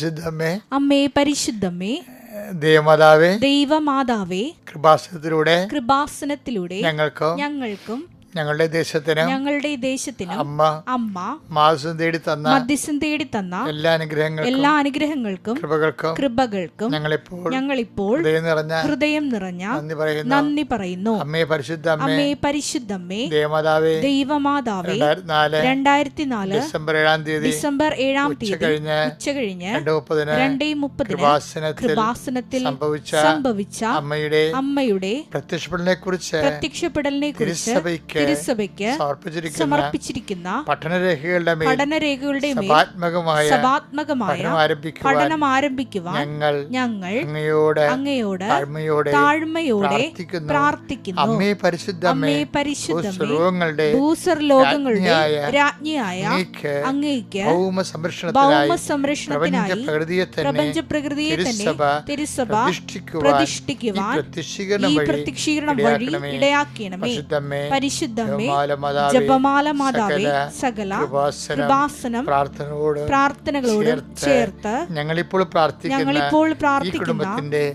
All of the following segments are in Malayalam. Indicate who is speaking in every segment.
Speaker 1: പരിശുദ്ധമ്മേ,
Speaker 2: അമ്മേ പരിശുദ്ധമ്മേ,
Speaker 1: ദൈവമാതാവേ,
Speaker 2: ദൈവമാതാവേ,
Speaker 1: കൃപാസനത്തിലൂടെ
Speaker 2: ഞങ്ങൾക്കും
Speaker 1: ഞങ്ങളുടെ ദേശത്തിനും
Speaker 2: അമ്മ
Speaker 1: മധ്യസ്ഥം തേടി തന്ന എല്ലാ
Speaker 2: അനുഗ്രഹങ്ങൾക്കും കൃപകൾക്കും ഞങ്ങളിപ്പോൾ ഹൃദയം നിറഞ്ഞ നന്ദി പറയുന്നു.
Speaker 1: അമ്മേ
Speaker 2: പരിശുദ്ധമ്മേ,
Speaker 1: ദൈവമാതാവേ,
Speaker 2: 2004 ഡിസംബർ 7 ഉച്ചകഴിഞ്ഞ് 2:30 കൃപാസനത്തിൽ സംഭവിച്ച അമ്മയുടെ പ്രത്യക്ഷപ്പെടലിനെ കുറിച്ച് തിരുസഭയ്ക്ക് സമർപ്പിച്ചിരിക്കുന്ന പഠനരേഖകളുടെ മേൽ സഭാത്മകമായ പഠനം ആരംഭിക്കുവാൻ ഞങ്ങൾ അങ്ങയോട് താഴ്മയോടെ പ്രാർത്ഥിക്കുന്നു.
Speaker 1: അമ്മേ പരിശുദ്ധമ്മേ,
Speaker 2: ഭൂസ്വർലോകങ്ങളുടെ രാജ്ഞിയായ അങ്ങയ്ക്ക് ഭൗമസംരക്ഷണത്തിനായി പ്രപഞ്ച പ്രകൃതിയെ തന്നെ തിരുസഭ പ്രതിഷ്ഠിക്കുവാൻ ഈ പ്രത്യക്ഷീകരണം വഴി ഇടയാക്കണമേ. പരിശുദ്ധമ്മേ, ജപമാല മാതാവേ, സകല കൃപാസനം പ്രാർത്ഥനകളോട് ചേർത്ത് ഞങ്ങളിപ്പോൾ പ്രാർത്ഥിക്കുന്ന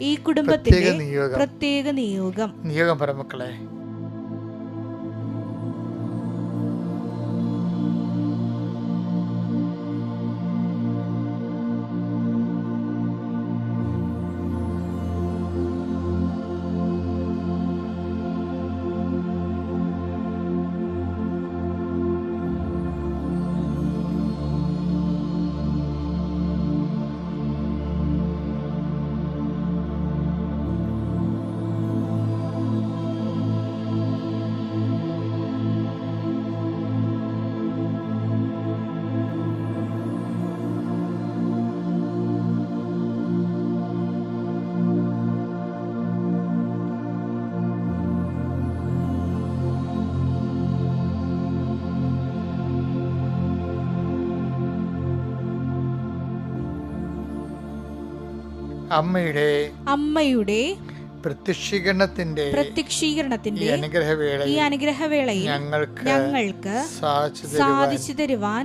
Speaker 2: ഈ കുടുംബത്തിന്റെ പ്രത്യേക നിയോഗം
Speaker 1: പരമക്കളെ.
Speaker 2: അമ്മയുടെ
Speaker 1: പ്രത്യക്ഷീകരണത്തിന്റെ ഈ അനുഗ്രഹവേളയിൽ ഞങ്ങൾക്ക് സാധിച്ചു തരുവാൻ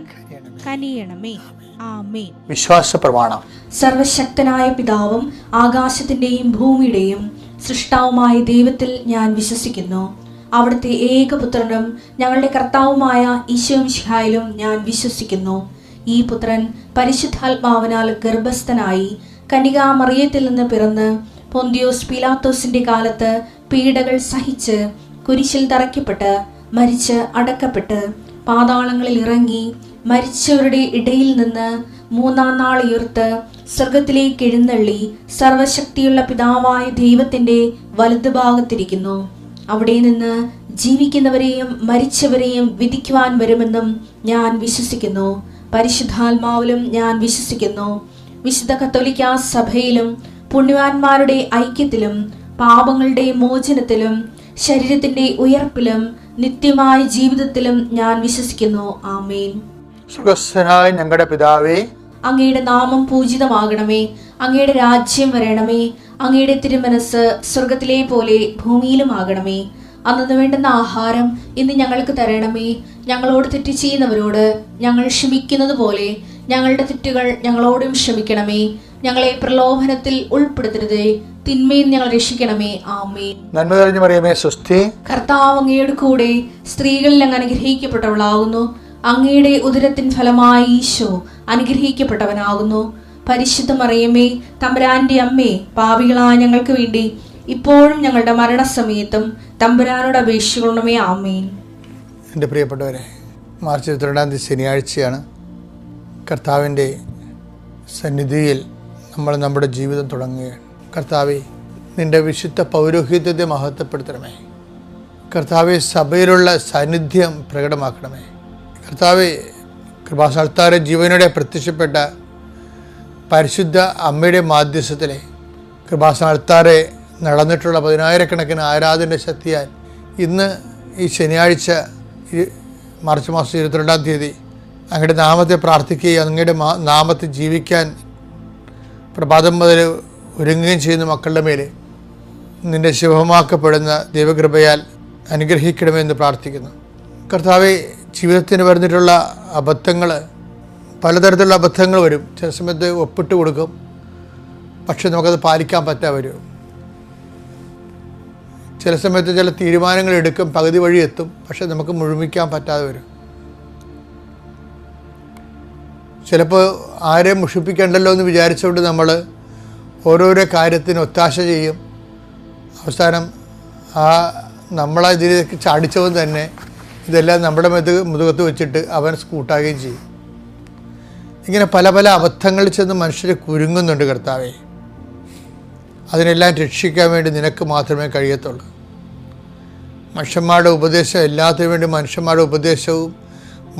Speaker 1: കനിയണമേ. ആമേൻ. വിശ്വാസ പ്രമാണം.
Speaker 2: സർവശക്തനായ പിതാവും ആകാശത്തിന്റെയും ഭൂമിയുടെയും സൃഷ്ടാവുമായ ദൈവത്തിൽ ഞാൻ വിശ്വസിക്കുന്നു. അവിടുത്തെ ഏകപുത്രനും ഞങ്ങളുടെ കർത്താവുമായ ഈശോമിശിഹായിലും ഞാൻ വിശ്വസിക്കുന്നു. ഈ പുത്രൻ പരിശുദ്ധാത്മാവിനാൽ ഗർഭസ്ഥനായി കന്യകാമറിയത്തിൽ നിന്ന് പിറന്ന് പൊന്തിയോസ് പീലാത്തോസിന്റെ കാലത്ത് പീഡകൾ സഹിച്ച് കുരിശിൽ തറയ്ക്കപ്പെട്ട് മരിച്ച് അടക്കപ്പെട്ട് പാതാളങ്ങളിൽ ഇറങ്ങി മരിച്ചവരുടെ ഇടയിൽ നിന്ന് 3-ാം നാൾ ഉയർത്ത് സ്വർഗത്തിലേക്ക് എഴുന്നള്ളി സർവശക്തിയുള്ള പിതാവായ ദൈവത്തിന്റെ വലതുഭാഗത്തിരിക്കുന്നു. അവിടെ നിന്ന് ജീവിക്കുന്നവരെയും മരിച്ചവരെയും വിധിക്കുവാൻ വരുമെന്നും ഞാൻ വിശ്വസിക്കുന്നു. പരിശുദ്ധാത്മാവിലും ഞാൻ വിശ്വസിക്കുന്നു. വിശുദ്ധ കത്തോലിക്കാ സഭയിലും പുണ്യവാന്മാരുടെ ഐക്യത്തിലും പാപങ്ങളുടെ മോചനത്തിലും ശരീരത്തിന്റെ ഉയർപ്പിലും നിത്യമായ ജീവിതത്തിലും ഞാൻ വിശ്വസിക്കുന്നു. ആമേൻ.
Speaker 1: സ്വർഗ്ഗസ്ഥനായ ഞങ്ങളുടെ പിതാവേ,
Speaker 2: അങ്ങയുടെ നാമം പൂജിതമാകണമേ. അങ്ങയുടെ രാജ്യം വരണമേ. അങ്ങയുടെ തിരുമനസ് സ്വർഗത്തിലെ പോലെ ഭൂമിയിലും ആകണമേ. അന്നു വേണ്ടുന്ന ആഹാരം ഇന്ന് ഞങ്ങൾക്ക് തരണമേ. ഞങ്ങളോട് തെറ്റ് ചെയ്യുന്നവരോട് ഞങ്ങൾ ക്ഷമിക്കുന്നത് പോലെ ഞങ്ങളുടെ തെറ്റുകൾ ഞങ്ങളോടും ക്ഷമിക്കണമേ. ഞങ്ങളെ പ്രലോഭനത്തിൽ ഉൾപ്പെടുത്തരുതേ, തിന്മയിൽ ഞങ്ങൾ രക്ഷിക്കണമേ. ആമേൻ.
Speaker 1: നന്മ നിറഞ്ഞ മറിയമേ, സ്വസ്തി.
Speaker 2: കർത്താവ് അങ്ങയുടെ കൂടെ സ്ത്രീകളിൽ അങ്ങ് അനുഗ്രഹിക്കപ്പെട്ടവളാകുന്നു. അങ്ങയുടെ ഉദരത്തിൻ ഫലമായി ഈശോ അനുഗ്രഹിക്കപ്പെട്ടവനാകുന്നു. പരിശുദ്ധ മറിയമേ, തമ്പുരാന്റെ അമ്മേ, പാപികളായ ഞങ്ങൾക്ക് വേണ്ടി ഇപ്പോഴും ഞങ്ങളുടെ മരണസമയത്തും തമ്പുരാനോട് അപേക്ഷിക്കണമേ. ആമേൻ.
Speaker 1: എൻ്റെ പ്രിയപ്പെട്ടവരെ, മാർച്ച് 22 ശനിയാഴ്ചയാണ്. കർത്താവിൻ്റെ സന്നിധിയിൽ നമ്മൾ നമ്മുടെ ജീവിതം തുടങ്ങുകയാണ്. കർത്താവെ, നിൻ്റെ വിശുദ്ധ പൗരോഹിത്യത്തെ മഹത്വപ്പെടുത്തണമേ. കർത്താവെ, സഭയിലുള്ള സാന്നിധ്യം പ്രകടമാക്കണമേ. കർത്താവെ, കൃപാസനത്താരെ ജീവനോടെ പ്രത്യക്ഷപ്പെട്ട പരിശുദ്ധ അമ്മയുടെ മാധ്യസ്ഥത്തിലെ കൃപാസനത്താരെ നടന്നിട്ടുള്ള 10,000-കണക്കിന് ആരാധന ശക്തിയാൽ ഇന്ന് ഈ ശനിയാഴ്ച മാർച്ച് മാസം 22-ാം തീയതി അങ്ങയുടെ നാമത്തെ പ്രാർത്ഥിക്കുകയും അങ്ങയുടെ നാമത്തെ ജീവിക്കാൻ പ്രഭാതം മുതൽ ഒരുങ്ങുകയും ചെയ്യുന്ന മക്കളുടെ മേൽ നിൻ്റെ ശുഭമാക്കപ്പെടുന്ന ദൈവകൃപയാൽ അനുഗ്രഹിക്കണമെന്ന് പ്രാർത്ഥിക്കുന്നു. കർത്താവെ, ജീവിതത്തിന് വരുന്നിട്ടുള്ള അബദ്ധങ്ങൾ പലതരത്തിലുള്ള അബദ്ധങ്ങൾ വരും. ചില സമയത്ത് ഒപ്പിട്ട് കൊടുക്കും, പക്ഷെ നമുക്കത് പാലിക്കാൻ പറ്റാതെ വരും. ചില സമയത്ത് ചില തീരുമാനങ്ങൾ എടുക്കും, പകുതി വഴി എത്തും, പക്ഷെ നമുക്ക് മുഴുമിക്കാൻ പറ്റാതെ വരും. ചിലപ്പോൾ ആരെയും മുഷിപ്പിക്കണ്ടല്ലോ എന്ന് വിചാരിച്ചുകൊണ്ട് നമ്മൾ ഓരോരോ കാര്യത്തിന് ഒത്താശ ചെയ്യും. അവസാനം നമ്മളെ ഇതിലേക്ക് ചാടിച്ചവൻ തന്നെ ഇതെല്ലാം നമ്മുടെ മുതുകത്ത് വെച്ചിട്ട് അവൻ സ്കൂട്ടാകുകയും ചെയ്യും. ഇങ്ങനെ പല പല അബദ്ധങ്ങളിൽ ചെന്ന് മനുഷ്യരെ കുരുങ്ങുന്നുണ്ട്. കർത്താവേ, അതിനെല്ലാം രക്ഷിക്കാൻ വേണ്ടി നിനക്ക് മാത്രമേ കഴിയത്തുള്ളൂ. മനുഷ്യന്മാരുടെ ഉപദേശം, എല്ലാത്തിനും വേണ്ടി മനുഷ്യന്മാരുടെ ഉപദേശവും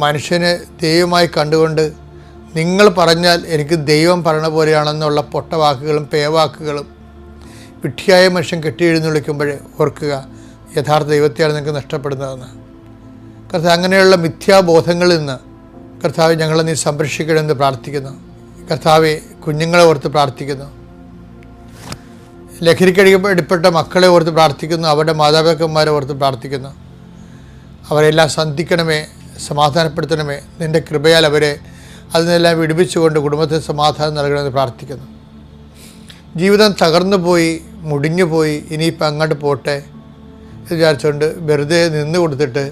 Speaker 1: മനുഷ്യനെ ദൈവമായി കണ്ടുകൊണ്ട് നിങ്ങൾ പറഞ്ഞാൽ എനിക്ക് ദൈവം പറയണ പോലെയാണെന്നുള്ള പൊട്ടവാക്കുകളും പേവാക്കുകളും വിഡ്ഢിയായ മനുഷ്യൻ കെട്ടിയെഴുന്നള്ളിക്കുമ്പോഴേ ഓർക്കുക, യഥാർത്ഥ ദൈവത്തെയാണ് നിങ്ങൾക്ക് നഷ്ടപ്പെടുന്നതെന്ന്. കർത്താവ്, അങ്ങനെയുള്ള മിഥ്യാബോധങ്ങളിൽ നിന്ന് കർത്താവ് ഞങ്ങളെ നീ സംരക്ഷിക്കണമെന്ന് പ്രാർത്ഥിക്കുന്നു. കർത്താവെ, കുഞ്ഞുങ്ങളെ ഓർത്ത് പ്രാർത്ഥിക്കുന്നു. ലഹരിക്കടിപ്പെട്ട മക്കളെ ഓർത്ത് പ്രാർത്ഥിക്കുന്നു. അവരുടെ മാതാപിതാക്കന്മാരെ ഓർത്ത് പ്രാർത്ഥിക്കുന്നു. അവരെല്ലാം സന്ധിക്കണമേ, സമാധാനപ്പെടുത്തണമേ. നിൻ്റെ കൃപയാൽ അവരെ അതിനെല്ലാം വിടുവിച്ചുകൊണ്ട് കുടുംബത്തിന് സമാധാനം നൽകണമെന്ന് പ്രാർത്ഥിക്കുന്നു. ജീവിതം തകർന്നു പോയി, മുടിഞ്ഞു പോയി, ഇനിയിപ്പോൾ അങ്ങോട്ട് പോട്ടെ എന്ന് വിചാരിച്ചുകൊണ്ട് വെറുതെ നിന്ന് കൊടുത്തിട്ട്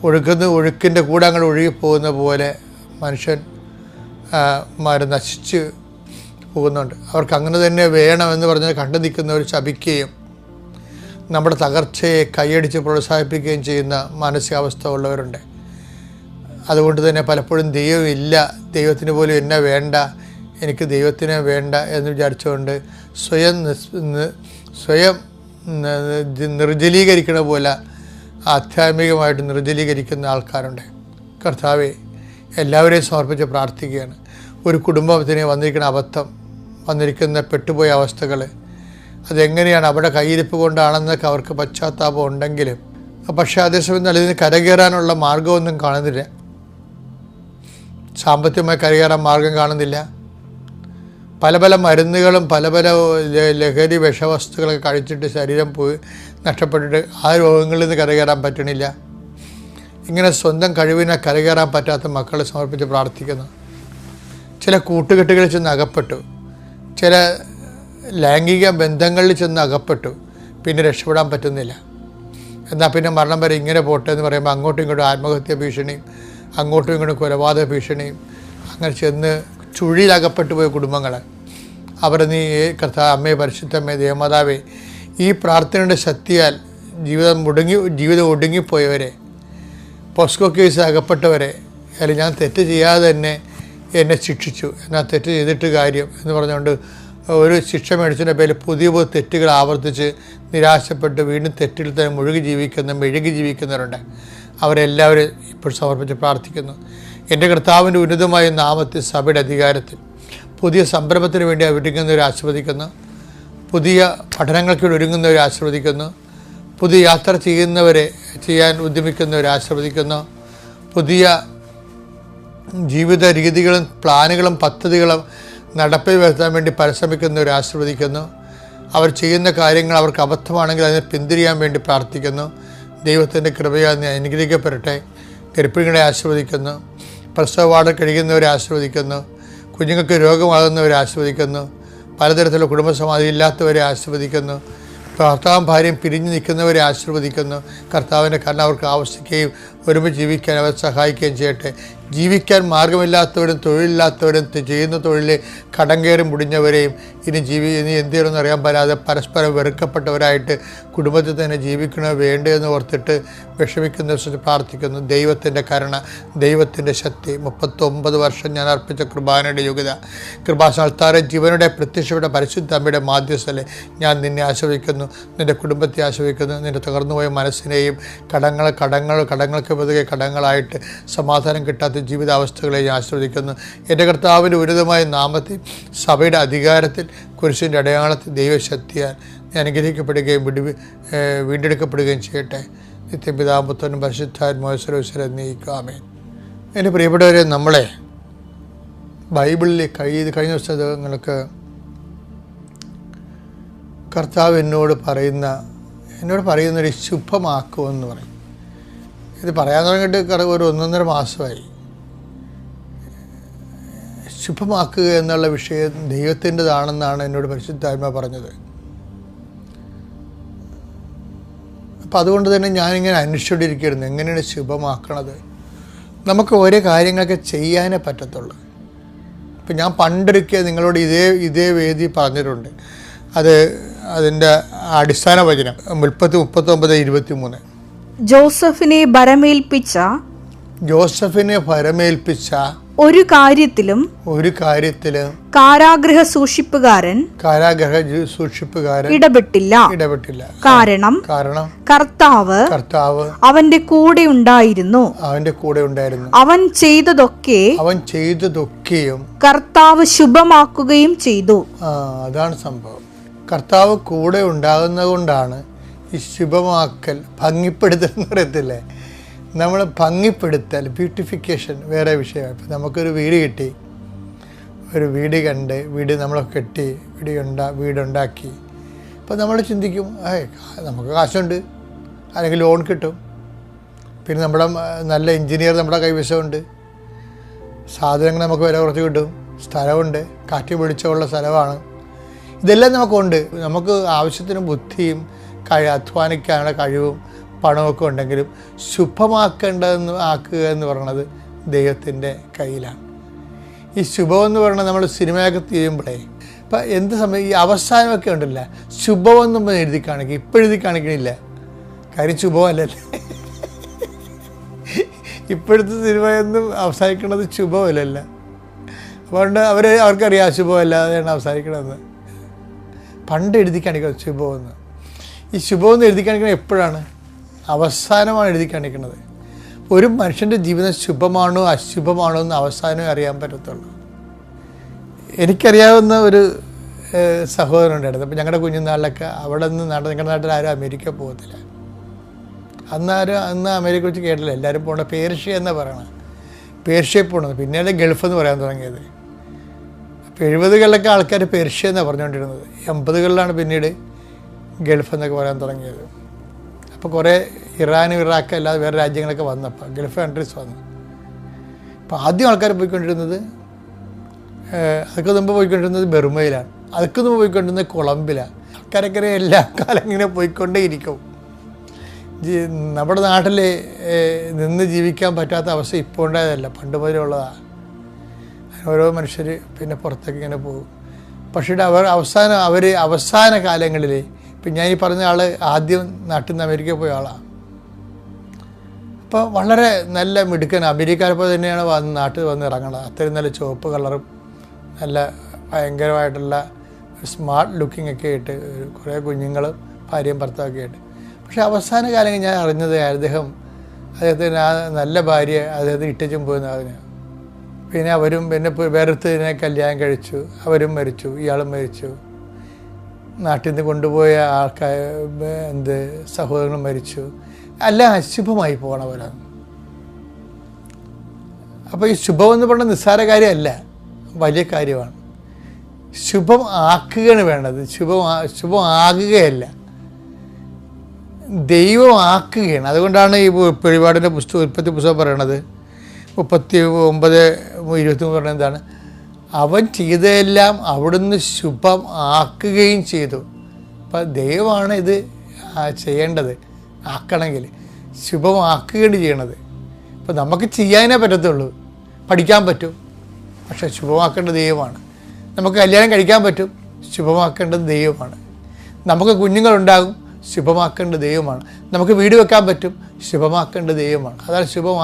Speaker 1: ഒഴുക്കിൻ്റെ കൂടെ അങ്ങോട്ട് ഒഴുകിപ്പോകുന്ന പോലെ മനുഷ്യന്മാർ നശിച്ച് പോകുന്നുണ്ട്. അവർക്ക് അങ്ങനെ തന്നെ വേണമെന്ന് പറഞ്ഞ് കണ്ടു നിൽക്കുന്നവർ ശപിക്കുകയും നമ്മുടെ തകർച്ചയെ കൈയടിച്ച് പ്രോത്സാഹിപ്പിക്കുകയും ചെയ്യുന്ന മാനസികാവസ്ഥ ഉള്ളവരുണ്ട്. അതുകൊണ്ട് തന്നെ പലപ്പോഴും ദൈവമില്ല, ദൈവത്തിന് പോലും എന്നെ വേണ്ട, എനിക്ക് ദൈവത്തിനെ വേണ്ട എന്ന് വിചാരിച്ചുകൊണ്ട് സ്വയം നിർജ്ജലീകരിക്കണ പോലെ ആധ്യാത്മികമായിട്ട് നിർജ്ജലീകരിക്കുന്ന ആൾക്കാരുണ്ട്. കർത്താവെ, എല്ലാവരെയും സമർപ്പിച്ച് പ്രാർത്ഥിക്കുകയാണ്. ഒരു കുടുംബത്തിന് വന്നിരിക്കുന്ന അബദ്ധം, വന്നിരിക്കുന്ന പെട്ടുപോയ അവസ്ഥകൾ, അതെങ്ങനെയാണ് അവരുടെ കയ്യിരിപ്പ് കൊണ്ടാണെന്നൊക്കെ അവർക്ക് പശ്ചാത്താപം ഉണ്ടെങ്കിലും പക്ഷേ അതേസമയം ഇതിന് കരകയറാനുള്ള മാർഗമൊന്നും കാണുന്നില്ല. സാമ്പത്തികമായി കരകയറാൻ മാർഗം കാണുന്നില്ല. പല പല മരുന്നുകളും പല പല ലഹരി വിഷവസ്തുക്കളൊക്കെ കഴിച്ചിട്ട് ശരീരം പോയി നഷ്ടപ്പെട്ടിട്ട് ആ രോഗങ്ങളിൽ നിന്ന് കരകയറാൻ പറ്റണില്ല. ഇങ്ങനെ സ്വന്തം കഴിവിനെ കരകയറാൻ പറ്റാത്ത മക്കളെ സമർപ്പിച്ച് പ്രാർത്ഥിക്കുന്നു. ചില കൂട്ടുകെട്ടുകളിൽ ചെന്ന് അകപ്പെട്ടു, ചില ലൈംഗിക ബന്ധങ്ങളിൽ ചെന്ന് അകപ്പെട്ടു, പിന്നെ രക്ഷപ്പെടാൻ പറ്റുന്നില്ല. എന്നാൽ പിന്നെ മരണം വരെ ഇങ്ങനെ പോട്ടെ എന്ന് പറയുമ്പോൾ അങ്ങോട്ടും ഇങ്ങോട്ടും ആത്മഹത്യ ഭീഷണിയും അങ്ങോട്ടും ഇങ്ങോട്ടും കൊലപാതക ഭീഷണിയും അങ്ങനെ ചെന്ന് ചുഴിയിലകപ്പെട്ടു പോയ കുടുംബങ്ങൾ, അവരെ നീ കർത്താവ്, അമ്മേ, പരിശുദ്ധമ്മേ, ദേവമാതാവേ, ഈ പ്രാർത്ഥനയുടെ ശക്തിയാൽ ജീവിതം ഒടുങ്ങിപ്പോയവരെ, പോസ്കോ കേസ് അകപ്പെട്ടവരെ, അല്ലെങ്കിൽ ഞാൻ തെറ്റ് ചെയ്യാതെ തന്നെ എന്നെ ശിക്ഷിച്ചു, എന്നാൽ തെറ്റ് ചെയ്തിട്ട് കാര്യം എന്ന് പറഞ്ഞുകൊണ്ട് ഒരു ശിക്ഷ മേടിച്ചതിൻ്റെ പേരിൽ പുതിയ പുതിയ തെറ്റുകൾ ആവർത്തിച്ച് നിരാശപ്പെട്ട് വീണ്ടും തെറ്റിൽ തന്നെ മെഴുകി ജീവിക്കുന്നവരുണ്ട്. അവരെല്ലാവരും ഇപ്പോൾ സമർപ്പിച്ച് പ്രാർത്ഥിക്കുന്നു. എൻ്റെ കർത്താവിൻ്റെ ഉന്നതമായ നാമത്തിൽ സഭയുടെ അധികാരത്തിൽ പുതിയ സംരംഭത്തിന് വേണ്ടി ഒരുങ്ങുന്നവരെ ആശീർവദിക്കുന്നു. പുതിയ പഠനങ്ങൾക്ക് ഒരുങ്ങുന്നവരെ ആശീർവദിക്കുന്നു. പുതിയ യാത്ര ചെയ്യാൻ ഉദ്യമിക്കുന്നവരെ ആശീർവദിക്കുന്നു. പുതിയ ജീവിത രീതികളും പ്ലാനുകളും പദ്ധതികളും നടപ്പിൽ വരുത്താൻ വേണ്ടി പരിശ്രമിക്കുന്നവരെ ആശീർവദിക്കുന്നു. അവർ ചെയ്യുന്ന കാര്യങ്ങൾ അവർക്ക് അബദ്ധമാണെങ്കിൽ അതിനെ പിന്തിരിയാൻ വേണ്ടി പ്രാർത്ഥിക്കുന്നു. ദൈവത്തിൻ്റെ കൃപയാൽ അനുഗ്രഹിക്കപ്പെടട്ടെ. ഗർഭിണികളെ ആശീർവദിക്കുന്നു. പ്രസവ വാർഡ് കഴിയുന്നവരെ ആശീർവദിക്കുന്നു. കുഞ്ഞുങ്ങൾക്ക് രോഗമാകുന്നവരെ ആശീർവദിക്കുന്നു. പലതരത്തിലുള്ള കുടുംബസമാധി ഇല്ലാത്തവരെ ആശീർവദിക്കുന്നു. ഭർത്താവും ഭാര്യയും പിരിഞ്ഞു നിൽക്കുന്നവരെ ആശീർവദിക്കുന്നു. കർത്താവിൻ്റെ കരുണ അവർക്ക് ആവശ്യിക്കുകയും ഒരുമിച്ച് ജീവിക്കാൻ അവർ സഹായിക്കുകയും ചെയ്യട്ടെ. ജീവിക്കാൻ മാർഗമില്ലാത്തവരും തൊഴിലില്ലാത്തവരും ചെയ്യുന്ന തൊഴിലിൽ കടം കയറി മുടിഞ്ഞവരെയും ഇനി എന്ത് ചെയ്യണമെന്ന് അറിയാൻ പറ്റാതെ പരസ്പരം വെറുക്കപ്പെട്ടവരായിട്ട് കുടുംബത്തിൽ തന്നെ ജീവിക്കണോ വേണ്ടോ എന്ന് ഓർത്തിട്ട് വിഷമിക്കുന്ന പ്രാർത്ഥിക്കുന്നു. ദൈവത്തിൻ്റെ കരുണ, ദൈവത്തിൻ്റെ ശക്തി, 39 വർഷം ഞാൻ അർപ്പിച്ച കൃപാനയുടെ യോഗ്യത, കൃപാസ്ഥാനത്താറെ ജീവനുടെ പ്രത്യക്ഷപ്പെട്ട പരിശുദ്ധ അമ്മയുടെ മാധ്യസ്ഥലെ ഞാൻ നിന്നെ ആശ്രയിക്കുന്നു, നിൻ്റെ കുടുംബത്തെ ആശ്രയിക്കുന്നു. നിൻ്റെ തകർന്നുപോയ മനസ്സിനെയും കടങ്ങൾക്ക് പതുക്കെ കടങ്ങളായിട്ട് സമാധാനം കിട്ടാത്ത ജീവിതാവസ്ഥകളെ ഞാൻ ആശ്രയിക്കുന്നു. എൻ്റെ കർത്താവിൻ്റെ ഉന്നതമായ നാമത്തിൽ സഭയുടെ അധികാരത്തിൽ കുരിശിൻ്റെ അടയാളത്തിൽ ദൈവശക്തിയാൽ ഞാൻ അനുഗ്രഹിക്കപ്പെടുകയും വീണ്ടെടുക്കപ്പെടുകയും ചെയ്യട്ടെ. നിത്യപിതാവും പുത്രനും പരിശുദ്ധാത്മാവിനെ നീക്കുക. ആമേൻ. എൻ്റെ പ്രിയപ്പെട്ടവരെ, നമ്മളെ ബൈബിളിൽ കഴിഞ്ഞ പുസ്തകങ്ങൾക്ക് കർത്താവ് എന്നോട് പറയുന്നൊരു ശുഭമാക്കുമെന്ന് പറയും. ഇത് പറയാൻ തുടങ്ങിയിട്ട് ഒരു 1.5 മാസമായി. ശുഭമാക്കുക എന്നുള്ള വിഷയം ദൈവത്തിൻ്റെതാണെന്നാണ് എന്നോട് പരിശുദ്ധാത്മാ പറഞ്ഞത്. അപ്പോൾ അതുകൊണ്ട് തന്നെ ഞാനിങ്ങനെ അന്വേഷിച്ചുകൊണ്ടിരിക്കുകയായിരുന്നു, എങ്ങനെയാണ് ശുഭമാക്കണത്. നമുക്ക് ഓരോ കാര്യങ്ങളൊക്കെ ചെയ്യാനേ പറ്റത്തുള്ളൂ. ഇപ്പം ഞാൻ പണ്ടൊരിക്കൽ നിങ്ങളോട് ഇതേ വേദി പറഞ്ഞിട്ടുണ്ട്. അതിൻ്റെ അടിസ്ഥാന വചനം 39:23.
Speaker 3: ജോസഫിനെ ഭരമേൽപ്പിച്ച ഒരു കാര്യത്തിലും കാരാഗൃഹ സൂക്ഷിപ്പുകാരൻ ഇടപെട്ടില്ല. കാരണം കർത്താവ് അവന്റെ കൂടെ ഉണ്ടായിരുന്നു. അവൻ ചെയ്തതൊക്കെയും കർത്താവ് ശുഭമാക്കുകയും ചെയ്തു.
Speaker 1: അതാണ് സംഭവം. കർത്താവ് കൂടെ ഉണ്ടാകുന്നത് കൊണ്ടാണ് ഈ ശുഭമാക്കൽ, ഭംഗിപ്പെടുത്തൽ എന്ന് പറയത്തില്ലേ, നമ്മൾ ഭംഗിപ്പെടുത്തൽ, ബ്യൂട്ടിഫിക്കേഷൻ വേറെ വിഷയമാണ്. ഇപ്പം നമുക്കൊരു വീട് കിട്ടി, ഒരു വീട് കണ്ട്, വീട് നമ്മളൊക്കെ കെട്ടി, വീടുണ്ടാക്കി. അപ്പോൾ നമ്മൾ ചിന്തിക്കും, നമുക്ക് കാശുണ്ട്, അല്ലെങ്കിൽ ലോൺ കിട്ടും, പിന്നെ നമ്മുടെ നല്ല എൻജിനീയർ നമ്മുടെ കൈവശമുണ്ട്, സാധനങ്ങൾ നമുക്ക് വില കുറച്ച് കിട്ടും, സ്ഥലമുണ്ട്, കാറ്റ് വെളിച്ചമുള്ള സ്ഥലമാണ്, ഇതെല്ലാം നമുക്കുണ്ട്. നമുക്ക് ആവശ്യത്തിന് ബുദ്ധിയും അധ്വാനിക്കാനുള്ള കഴിവും പണമൊക്കെ ഉണ്ടെങ്കിലും ആക്കുക എന്ന് പറയുന്നത് ദൈവത്തിൻ്റെ കയ്യിലാണ്. ഈ ശുഭമെന്ന് പറയുന്നത് നമ്മൾ സിനിമയൊക്കെ തീരുമ്പോഴേ ഇപ്പം എന്ത് സമയം ഈ അവസാനമൊക്കെ ഉണ്ടല്ല, ശുഭമെന്നും എഴുതി കാണിക്കും. ഇപ്പം എഴുതി കാണിക്കണില്ല, കാര്യം ശുഭമല്ലല്ലേ. ഇപ്പോഴത്തെ സിനിമയൊന്നും അവസാനിക്കുന്നത് ശുഭമല്ലല്ല. അതുകൊണ്ട് അവർക്കറിയാം ശുഭമല്ലാതെയാണ് അവസാനിക്കണമെന്ന്. പണ്ട് എഴുതി കാണിക്കുന്നത് ശുഭമെന്ന്. ഈ ശുഭമെന്ന് എഴുതി കാണിക്കുന്നത് എപ്പോഴാണ്? അവസാനമാണ് എഴുതി കാണിക്കുന്നത്. ഒരു മനുഷ്യൻ്റെ ജീവിതം ശുഭമാണോ അശുഭമാണോ എന്ന് അവസാനമേ അറിയാൻ പറ്റത്തുള്ളൂ. എനിക്കറിയാവുന്ന ഒരു സഹോദരൻ ഉണ്ടായിരുന്നു. അപ്പോൾ ഞങ്ങളുടെ കുഞ്ഞുനാളിലൊക്കെ അവിടെ നിന്ന് നിങ്ങളുടെ നാട്ടിൽ ആരും അമേരിക്ക പോകത്തില്ല. അന്ന് അമേരിക്ക വെച്ച് കേട്ടില്ല, എല്ലാവരും പോകേണ്ട പേർഷ്യ എന്നാണ് പറയണത്. പേർഷ്യയിൽ പോകണത്, പിന്നീട് ഗൾഫ് എന്ന് പറയാൻ തുടങ്ങിയത്. അപ്പോൾ 70-കളിലൊക്കെ ആൾക്കാർ പേർഷ്യ എന്നാണ് പറഞ്ഞുകൊണ്ടിരുന്നത്. 80-കളിലാണ് പിന്നീട് ഗൾഫ് എന്നൊക്കെ പറയാൻ തുടങ്ങിയത്. അപ്പോൾ കുറേ ഇറാനും ഇറാഖ് അല്ലാതെ വേറെ രാജ്യങ്ങളൊക്കെ വന്നപ്പോൾ ഗൾഫ് കൺട്രീസ് വന്നു. അപ്പോൾ ആദ്യം ആൾക്കാർ പോയിക്കൊണ്ടിരുന്നത്, അതൊക്കെ മുമ്പ് പോയിക്കൊണ്ടിരുന്നത് ബെർമയിലാണ്, അതൊക്കെ മുമ്പ് പോയിക്കൊണ്ടിരുന്നത് കൊളംബിലാണ്. ആൾക്കാരൊക്കെ എല്ലാ കാലം ഇങ്ങനെ പോയിക്കൊണ്ടേയിരിക്കും. നമ്മുടെ നാട്ടിൽ നിന്ന് ജീവിക്കാൻ പറ്റാത്ത അവസ്ഥ ഇപ്പോൾ ഉണ്ടായതല്ല, പണ്ട് മുതലേ ഉള്ളതാണ്. ഓരോ മനുഷ്യർ പിന്നെ പുറത്തേക്ക് ഇങ്ങനെ പോകും. പക്ഷേ അവസാന കാലങ്ങളിൽ, ഇപ്പം ഞാൻ ഈ പറഞ്ഞ ആൾ ആദ്യം നാട്ടിൽ നിന്ന് അമേരിക്കയിൽ പോയ ആളാണ്. അപ്പോൾ വളരെ നല്ല മിടുക്കൻ, അമേരിക്കക്കാരെ പോലെ തന്നെയാണ് നാട്ടിൽ വന്ന് ഇറങ്ങുന്നത്. അത്രയും നല്ല ചുവപ്പ് കളറും നല്ല ഭയങ്കരമായിട്ടുള്ള സ്മാർട്ട് ലുക്കിംഗ് ഒക്കെ ആയിട്ട് കുറേ കുഞ്ഞുങ്ങളും ഭാര്യയും ഭർത്താവൊക്കെ ആയിട്ട്. പക്ഷേ അവസാന കാലങ്ങളിൽ ഞാൻ അറിഞ്ഞത് അദ്ദേഹത്തിന് ആ നല്ല ഭാര്യ അദ്ദേഹത്തിന് ഇട്ടച്ചും പോയെന്ന് പറഞ്ഞു. പിന്നെ പിന്നെ വേറൊരുത്തതിനെ കല്യാണം കഴിച്ചു, അവരും മരിച്ചു, ഇയാളും മരിച്ചു. നാട്ടിൽ നിന്ന് കൊണ്ടുപോയ സഹോദരങ്ങളും മരിച്ചു. എല്ലാം അശുഭമായി പോകണവരാണ്. അപ്പോൾ ഈ ശുഭമെന്ന് പറഞ്ഞ നിസ്സാര കാര്യമല്ല, വലിയ കാര്യമാണ്. ശുഭം ആക്കുകയാണ് വേണ്ടത്, ശുഭമാകുകയല്ല, ദൈവമാക്കുകയാണ്. അതുകൊണ്ടാണ് ഈ വെളിപാടിൻ്റെ ഉൽപ്പത്തി പുസ്തകം പറയണത് 39:23 പറയുന്നത് എന്താണ്? അവൻ ചെയ്തതെല്ലാം അവിടുന്ന് ശുഭം ആക്കുകയും ചെയ്തു. അപ്പം ദൈവമാണ് ഇത് ചെയ്യേണ്ടത്. ആക്കണമെങ്കിൽ ശുഭമാക്കുകയാണ് ചെയ്യണത്. അപ്പം നമുക്ക് ചെയ്യാനേ പറ്റത്തുള്ളൂ. പഠിക്കാൻ പറ്റും, പക്ഷേ ശുഭമാക്കേണ്ടത് ദൈവമാണ്. നമുക്ക് കല്യാണം കഴിക്കാൻ പറ്റും, ശുഭമാക്കേണ്ടത് ദൈവമാണ്. നമുക്ക് കുഞ്ഞുങ്ങളുണ്ടാകും, ശുഭമാക്കേണ്ടത് ദൈവമാണ്. നമുക്ക് വീട് വെക്കാൻ പറ്റും, ശുഭമാക്കേണ്ടത് ദൈവമാണ്. അതാണ് ശുഭം